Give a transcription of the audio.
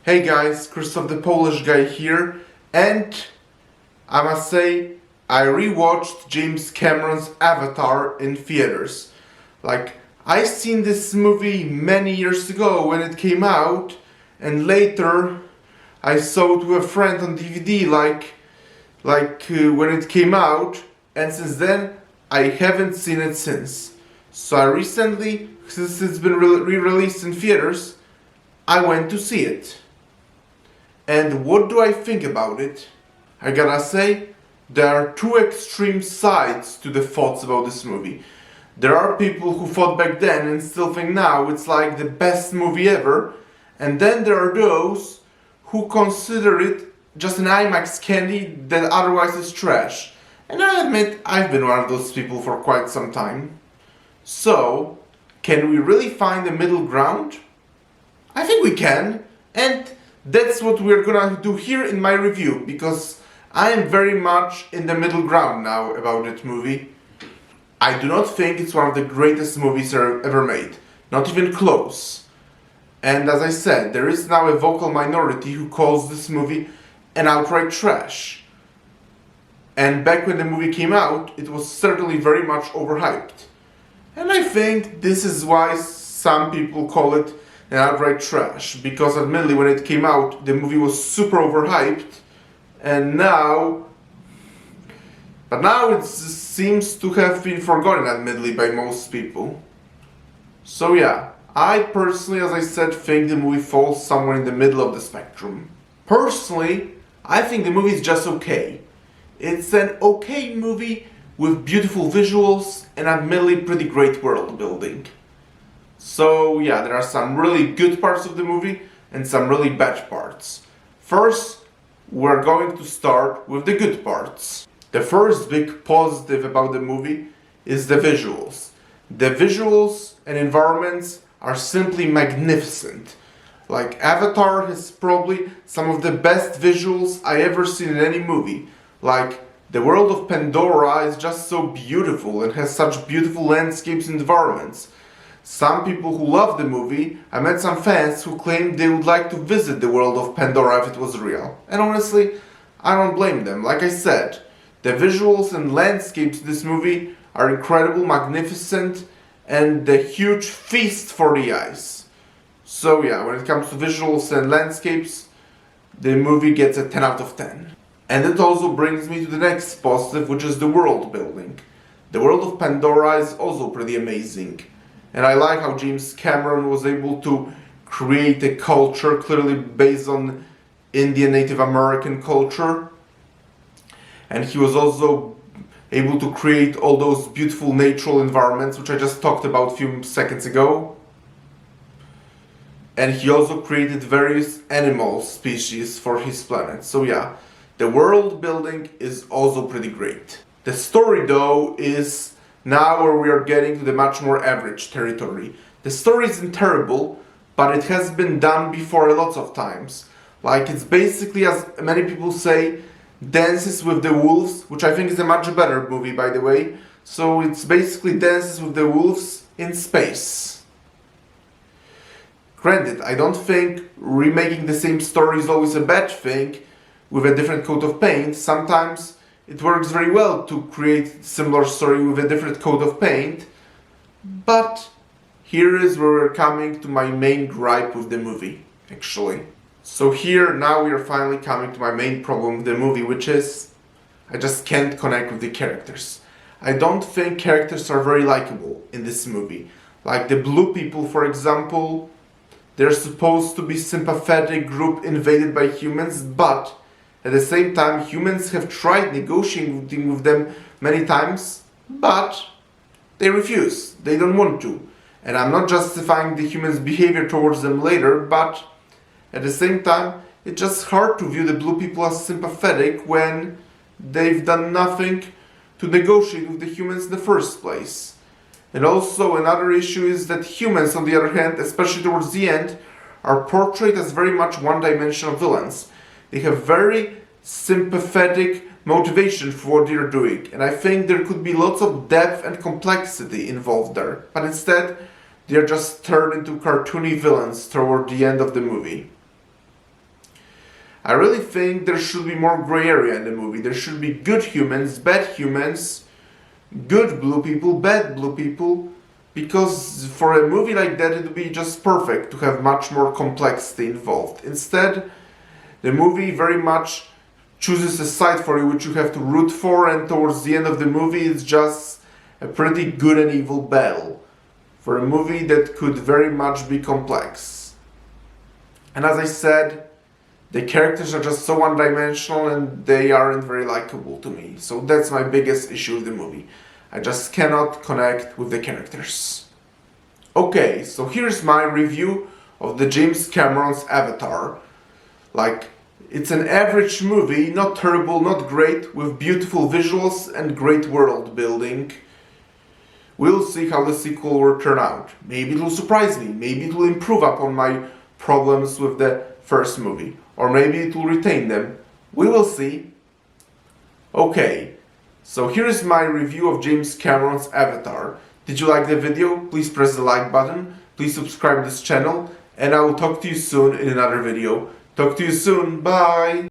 Hey guys, Krzysztof the Polish guy here, and I must say, I rewatched James Cameron's Avatar in theaters. I seen this movie many years ago when it came out, and later I saw it with a friend on DVD when it came out, and since then I haven't seen it since. So I recently, since it's been re-released in theaters, I went to see it. And what do I think about it? I gotta say, there are two extreme sides to the thoughts about this movie. There are people who thought back then and still think now it's like the best movie ever, and then there are those who consider it just an IMAX candy that otherwise is trash. And I admit I've been one of those people for quite some time. So, can we really find a middle ground? I think we can, and that's what we're gonna do here in my review, because I am very much in the middle ground now about that movie. I do not think it's one of the greatest movies ever made, not even close. And as I said, there is now a vocal minority who calls this movie an outright trash. And back when the movie came out, it was certainly very much overhyped. And I think this is why some people call it an outright trash, because admittedly when it came out the movie was super overhyped, and now it seems to have been forgotten admittedly by most people. So yeah, I personally, as I said, think the movie falls somewhere in the middle of the spectrum. Personally, I think the movie is just okay. It's an okay movie with beautiful visuals and admittedly pretty great world building. So yeah, there are some really good parts of the movie and some really bad parts. First, we're going to start with the good parts. The first big positive about the movie is the visuals. The visuals and environments are simply magnificent. Avatar has probably some of the best visuals I ever seen in any movie. The world of Pandora is just so beautiful and has such beautiful landscapes and environments. Some people who love the movie, I met some fans who claimed they would like to visit the world of Pandora if it was real. And honestly, I don't blame them. Like I said, the visuals and landscapes in this movie are incredible, magnificent, and a huge feast for the eyes. So yeah, when it comes to visuals and landscapes, the movie gets a 10 out of 10. And it also brings me to the next positive, which is the world building. The world of Pandora is also pretty amazing. And I like how James Cameron was able to create a culture clearly based on Indian Native American culture. And he was also able to create all those beautiful natural environments, which I just talked about a few seconds ago. And he also created various animal species for his planet. So yeah, the world building is also pretty great. The story though is now where we are getting to the much more average territory. The story isn't terrible, but it has been done before lots of times. It's basically, as many people say, Dances with the Wolves, which I think is a much better movie by the way. So it's basically Dances with the Wolves in space. Granted, I don't think remaking the same story is always a bad thing with a different coat of paint. Sometimes it works very well to create similar story with a different coat of paint, but here is where we're coming to my main gripe with the movie, actually. So here, now we are finally coming to my main problem with the movie, which is, I just can't connect with the characters. I don't think characters are very likable in this movie. The blue people, for example, they're supposed to be sympathetic group invaded by humans, but at the same time, humans have tried negotiating with them many times, but they refuse. They don't want to. And I'm not justifying the humans' behavior towards them later, but at the same time, it's just hard to view the blue people as sympathetic when they've done nothing to negotiate with the humans in the first place. And also another issue is that humans, on the other hand, especially towards the end, are portrayed as very much one-dimensional villains. They have very sympathetic motivation for what they're doing, and I think there could be lots of depth and complexity involved there, but instead they're just turned into cartoony villains toward the end of the movie. I really think there should be more gray area in the movie. There should be good humans, bad humans, good blue people, bad blue people, because for a movie like that it would be just perfect to have much more complexity involved. Instead, the movie very much chooses a side for you which you have to root for, and towards the end of the movie it's just a pretty good and evil battle for a movie that could very much be complex. And as I said, the characters are just so one-dimensional and they aren't very likable to me. So that's my biggest issue with the movie. I just cannot connect with the characters. Okay, so here's my review of the James Cameron's Avatar. Like, it's an average movie, not terrible, not great, with beautiful visuals and great world building. We'll see how the sequel will turn out. Maybe it will surprise me, maybe it will improve upon my problems with the first movie, or maybe it will retain them. We will see. Okay, so here is my review of James Cameron's Avatar. Did you like the video? Please press the like button, please subscribe to this channel, and I will talk to you soon in another video. Talk to you soon, bye!